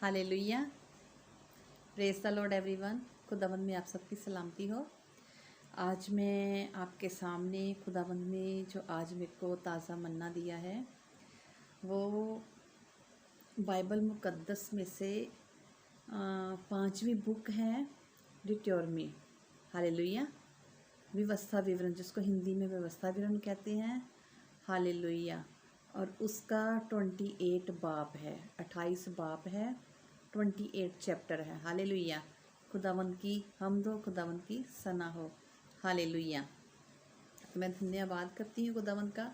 Hallelujah. Praise the Lord everyone. खुदावंद में आप सबकी सलामती हो। आज मैं आपके सामने खुदावंद ने जो आज मेरे को ताज़ा मन्ना दिया है वो बाइबल मुकद्दस में से 5वीं बुक है डिट्योरमी। हालेलुया। व्यवस्था विवरण, जिसको हिंदी में व्यवस्था विवरण कहते हैं। हालेलुया। और उसका 28 बाब है, 28 बाब है, 28 चैप्टर है। हालेलुया। खुदावंद की हमद हो, खुदावंद की सना हो। हालेलुया। मैं धन्यवाद करती हूँ खुदावंद का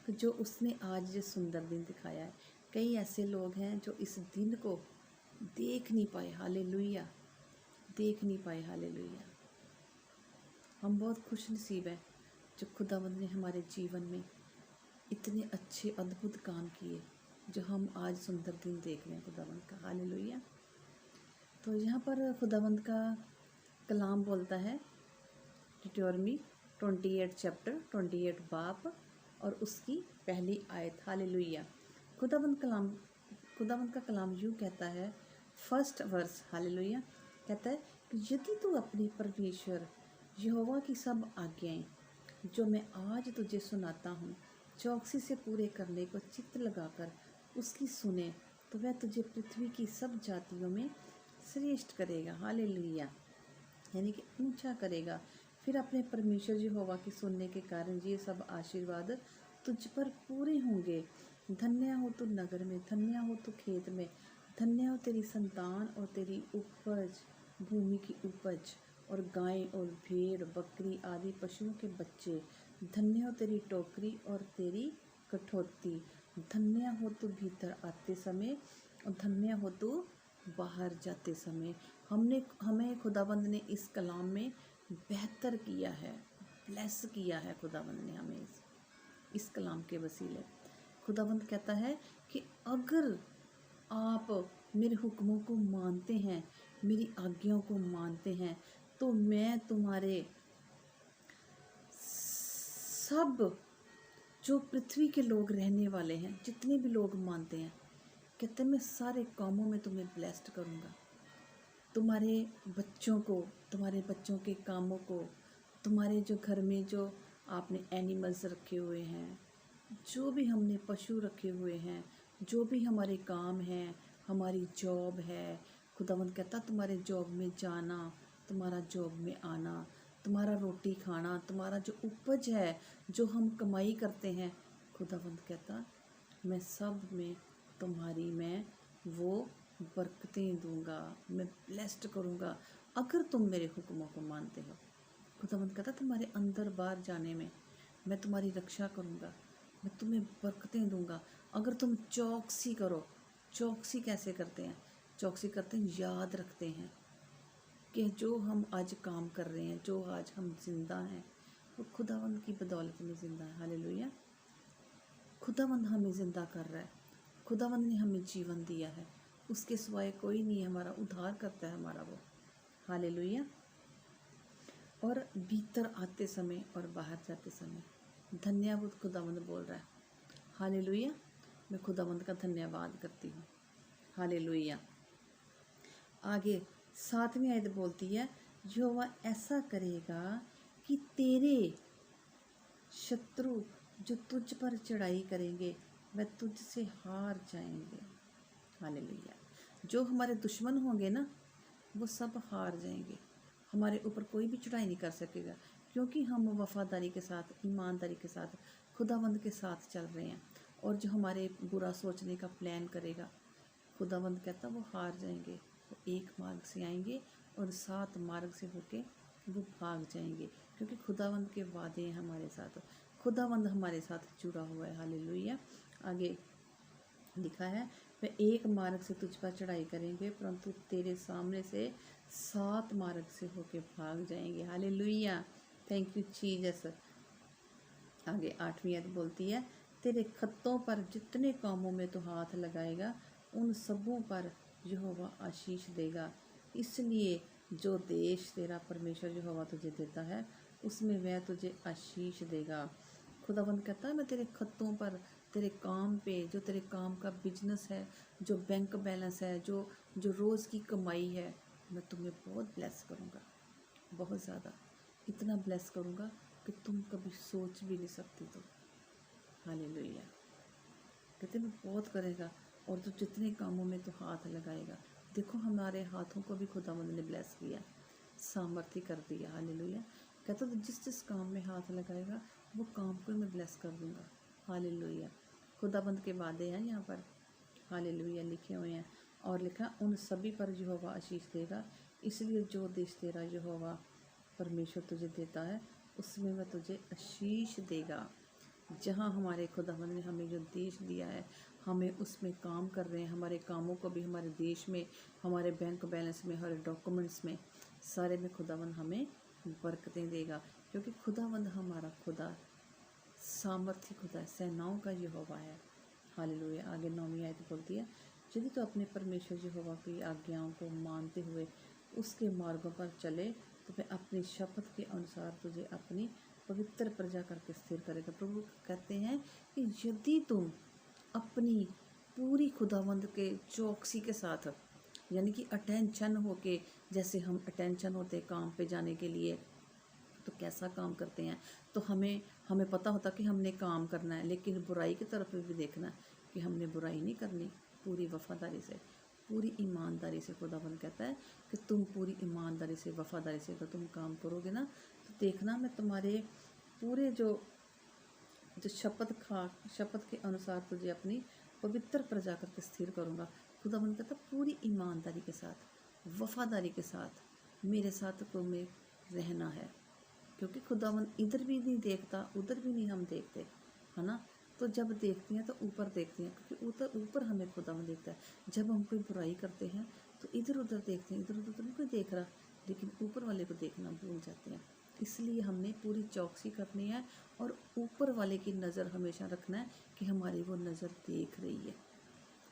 कि जो उसने आज ये सुंदर दिन दिखाया है। कई ऐसे लोग हैं जो इस दिन को देख नहीं पाए। हालेलुया, देख नहीं पाए। हालेलुया। हम बहुत खुश नसीब हैं जो खुदावंद ने हमारे जीवन में इतने अच्छे अद्भुत काम किए, जो हम आज सुंदर दिन देख रहे हैं खुदावंद का। हालेलुया। तो यहाँ पर खुदावंद का कलाम बोलता है डिट्योरमी 28 चैप्टर 28 बाब और उसकी पहली आयत। हालेलुया। खुदावंद का कलाम यूँ कहता है, फर्स्ट वर्स। हालेलुया। कहता है कि यदि तू अपनी परमेश्वर यहोवा की सब आज्ञाएं जो मैं आज तुझे सुनाता हूँ चौकसी से पूरे करने को चित्त लगाकर उसकी सुने, तो वह तुझे पृथ्वी की सब जातियों में श्रेष्ठ करेगा। हालेलुया। यानी कि ऊंचा करेगा। फिर अपने परमेश्वर यहोवा की सुनने के कारण ये सब आशीर्वाद तुझ पर पूरे होंगे। धन्य हो तू नगर में, धन्य हो तू खेत में, धन्य हो तेरी संतान और तेरी उपज, भूमि की उपज, और गाय और भेड़ बकरी आदि पशुओं के बच्चे। धन्य हो तेरी टोकरी और तेरी कठौती। धन्य हो तू भीतर आते समय और धन्य हो तू बाहर जाते समय। हमें खुदावंद ने इस कलाम में बेहतर किया है, ब्लेस किया है खुदावंद ने हमें इस कलाम के वसीले। खुदावंद कहता है कि अगर आप मेरे हुक्मों को मानते हैं, मेरी आज्ञाओं को मानते हैं, तो मैं तुम्हारे सब जो पृथ्वी के लोग रहने वाले हैं, जितने भी लोग मानते हैं, कहते हैं मैं सारे कामों में तुम्हें ब्लेस्ड करूँगा। तुम्हारे बच्चों को, तुम्हारे बच्चों के कामों को, तुम्हारे जो घर में जो आपने एनिमल्स रखे हुए हैं, जो भी हमने पशु रखे हुए हैं, जो भी हमारे काम हैं, हमारी जॉब है, खुदावंद कहता तुम्हारे जॉब में जाना, तुम्हारा जॉब में आना, तुम्हारा रोटी खाना, तुम्हारा जो उपज है, जो हम कमाई करते हैं, खुदावंद कहता मैं सब में तुम्हारी मैं वो बरकतें दूंगा, मैं ब्लेस्ड करूंगा अगर तुम मेरे हुक्मों को मानते हो। खुदावंद कहता तुम्हारे अंदर बाहर जाने में मैं तुम्हारी रक्षा करूंगा, मैं तुम्हें बरकतें दूंगा अगर तुम चौकसी करो। चौकसी कैसे करते हैं? चौकसी करते हैं, याद रखते हैं कि जो हम आज काम कर रहे हैं, जो आज हम जिंदा हैं, वो खुदावंद की बदौलत में जिंदा है। हालेलुया। खुदावंद हमें ज़िंदा कर रहा है, खुदावंद ने हमें जीवन दिया है, उसके सिवाय कोई नहीं हमारा उद्धार करता है हमारा वो। हालेलुया। और भीतर आते समय और बाहर जाते समय धन्यवाद खुदावंद बोल रहा है। हालेलुया। मैं खुदावंद का धन्यवाद करती हूँ। हालेलुया। आगे 7वीं आयत बोलती है, यहोवा ऐसा करेगा कि तेरे शत्रु जो तुझ पर चढ़ाई करेंगे वह तुझसे हार जाएंगे। हालेलुया। जो हमारे दुश्मन होंगे ना, वो सब हार जाएंगे। हमारे ऊपर कोई भी चढ़ाई नहीं कर सकेगा, क्योंकि हम वफादारी के साथ, ईमानदारी के साथ खुदावंद के साथ चल रहे हैं। और जो हमारे बुरा सोचने का प्लान करेगा, खुदावंद कहता वो हार जाएंगे। वो एक मार्ग से आएंगे और 7 मार्ग से होके वो भाग जाएंगे, क्योंकि खुदावंद के वादे हैं हमारे साथ, खुदावंद हमारे साथ जुड़ा हुआ है। हालेलुया। आगे लिखा है, वे एक मार्ग से तुझ पर चढ़ाई करेंगे परंतु तेरे सामने से 7 मार्ग से होके भाग जाएंगे। हालेलुया। Thank you Jesus. आगे 8वीं आयत बोलती है, तेरे खत्तों पर जितने कामों में तू हाथ लगाएगा उन सबों पर यहोवा आशीष देगा। इसलिए जो देश तेरा परमेश्वर यहोवा तुझे देता है उसमें वह तुझे आशीष देगा। खुदावंद कहता है मैं तेरे खत्तों पर तेरे काम पे, जो तेरे काम का बिजनेस है, जो बैंक बैलेंस है, जो जो रोज़ की कमाई है, मैं तुम्हें बहुत ब्लेस करूँगा, बहुत ज़्यादा, इतना ब्लेस करूँगा कि तुम कभी सोच भी नहीं सकती। तो हालेलुया, कहते मैं बहुत करेगा, और तो जितने कामों में तो हाथ लगाएगा। देखो हमारे हाथों को भी खुदावंद ने ब्लेस किया, सामर्थ्य कर दिया। हालेलुया, कहता तो जिस जिस काम में हाथ लगाएगा वो काम को मैं ब्लेस कर दूंगा। हालेलुया, खुदाबंद के वादे हैं यहाँ पर, हालेलुया लिखे हुए हैं। और लिखा उन सभी पर यहोवा आशीष देगा, इसलिए जो देश तेरा यहोवा परमेश्वर तुझे देता है उसमें वह तुझे आशीष देगा। जहाँ हमारे खुदावंद ने हमें जो देश दिया है, हमें उसमें काम कर रहे हैं, हमारे कामों को भी हमारे देश में, हमारे बैंक बैलेंस में, हमारे डॉक्यूमेंट्स में, सारे में खुदावंद हमें बरकतें देगा, क्योंकि खुदावंद हमारा खुदा सामर्थ्य खुदा है, सेनाओं का यहोवा है। हालेलुया, आगे 9वीं आयत बोलती है, यदि तो अपने परमेश्वर यहोवा की आज्ञाओं को मानते हुए उसके मार्गों पर चले तो वह अपनी शपथ के अनुसार तुझे अपनी पवित्र प्रजा करके स्थिर करेगा। प्रभु कहते हैं कि यदि तुम अपनी पूरी खुदावंद के चौकसी के साथ, यानी कि अटेंशन होके, जैसे हम अटेंशन होते काम पे जाने के लिए, तो कैसा काम करते हैं, तो हमें पता होता कि हमने काम करना है, लेकिन बुराई की तरफ भी देखना है कि हमने बुराई नहीं करनी। पूरी वफादारी से, पूरी ईमानदारी से खुदावंद कहता है कि तुम पूरी ईमानदारी से, वफादारी से अगर तुम काम करोगे ना, तो देखना मैं तुम्हारे पूरे जो शपथ के अनुसार तुझे अपनी पवित्र प्रजा करके स्थिर करूँगा। खुदावंद कहता पूरी ईमानदारी के साथ, वफादारी के साथ मेरे साथ तुम्हें रहना है, क्योंकि खुदावंद इधर भी नहीं देखता, उधर भी नहीं हम देखते, है ना। तो जब देखती हैं तो ऊपर देखती हैं, क्योंकि ऊपर हमें खुदावंद देखता है। जब हम कोई बुराई करते हैं तो इधर उधर देखते हैं, इधर उधर तो नहीं कोई देख रहा, लेकिन ऊपर वाले को देखना भूल जाते हैं। इसलिए हमने पूरी चौकसी करनी है और ऊपर वाले की नज़र हमेशा रखना है कि हमारी वो नज़र देख रही है,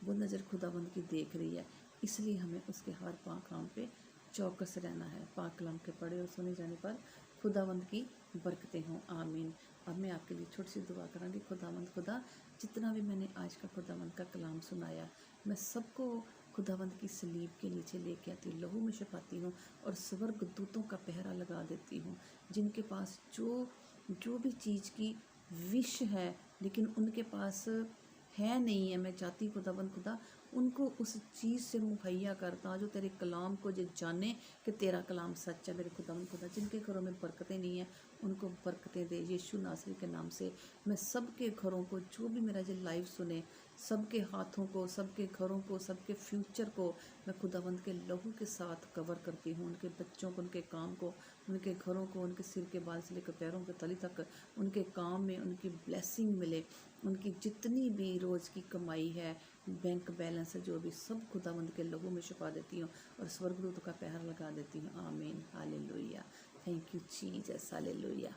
वो नज़र खुदावंद की देख रही है। इसलिए हमें उसके हर काम पे चौकस रहना है। पाक कलाम के पढ़े और सुने जाने पर खुदावंद की बरकतें हों, आमीन। अब मैं आपके लिए छोटी सी दुआ करांगी। खुदावंद खुदा, जितना भी मैंने आज का खुदावंद का कलाम सुनाया, मैं सबको खुदावंद की सलीब के नीचे लेके आती हूँ, लहू में छुपाती हूँ और स्वर्ग दूतों का पहरा लगा देती हूँ। जिनके पास जो भी चीज़ की विश है, लेकिन उनके पास है नहीं है, मैं चाहती खुदावंद खुदा उनको उस चीज़ से मुहैया करता जो तेरे कलाम को जो जाने कि तेरा कलाम सच है। मेरे खुदावंद खुदा, जिनके घरों में बरकतें नहीं हैं उनको बरकतें दे यीशु नासरी के नाम से। मैं सबके घरों को, जो भी मेरा जो लाइव सुने, सबके हाथों को, सबके घरों को, सबके फ्यूचर को मैं खुदावंद के लहू के साथ कवर करती हूँ। उनके बच्चों को, उनके काम को, उनके घरों को, उनके सिर के बाल से लेकर पैरों के तली तक उनके काम में उनकी ब्लेसिंग मिले। उनकी जितनी भी रोज़ की कमाई है, बैंक बैलेंस है, जो भी, सब खुदावंद के लहू में छुपा देती हूँ और स्वर्गदूत का पहरा लगा देती हूँ। आमीन, hallelujah, thank you Jesus, hallelujah.